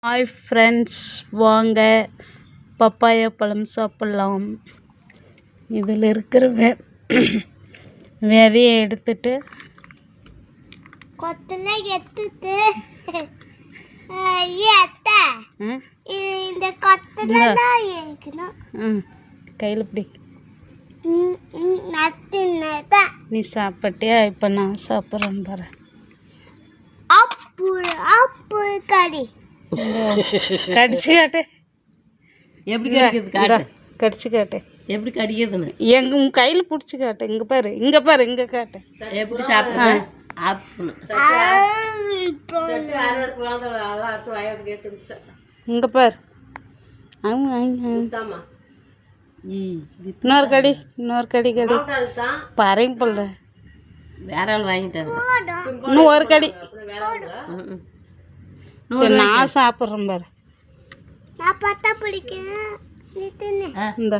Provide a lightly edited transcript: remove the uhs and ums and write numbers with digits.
Hi friends, வாங்க papaya பழம் சாப்பிட்லாம். இதில் இருக்கிற விதையை எடுத்துட்டு கொத்தல எடுத்துட்டு இந்த கொத்தல இருக்கணும். கையில் பிடி. நட்டு நீ சாப்பிட்டியா? இப்போ நான் சாப்பிட்றேன் பாரு. அப்பு அப்பு கறி கடிச்சு காட்டு. எப்படி கடிக்கிறது காட்டு. கடிச்சு காட்டு. எப்படி கடிக்கிறதுன்னு உன் கையில் பிடிச்சி காட்டு. இங்கே பாரு, இங்கே பாரு, இங்கே காட்டு. எப்படி சாப்பிட்றேன் இங்கே பாரு. இன்னொரு கடி, இன்னொரு கடி கடி பாருங்க போல. வேற ஆள் வாங்கிட்டாங்க. இன்னும் ஒரு கடி. சரி, நான் சாப்பிட்றேன் பாரு. நான் பார்த்தா பிடிக்கும். நீ தின்னு. இந்த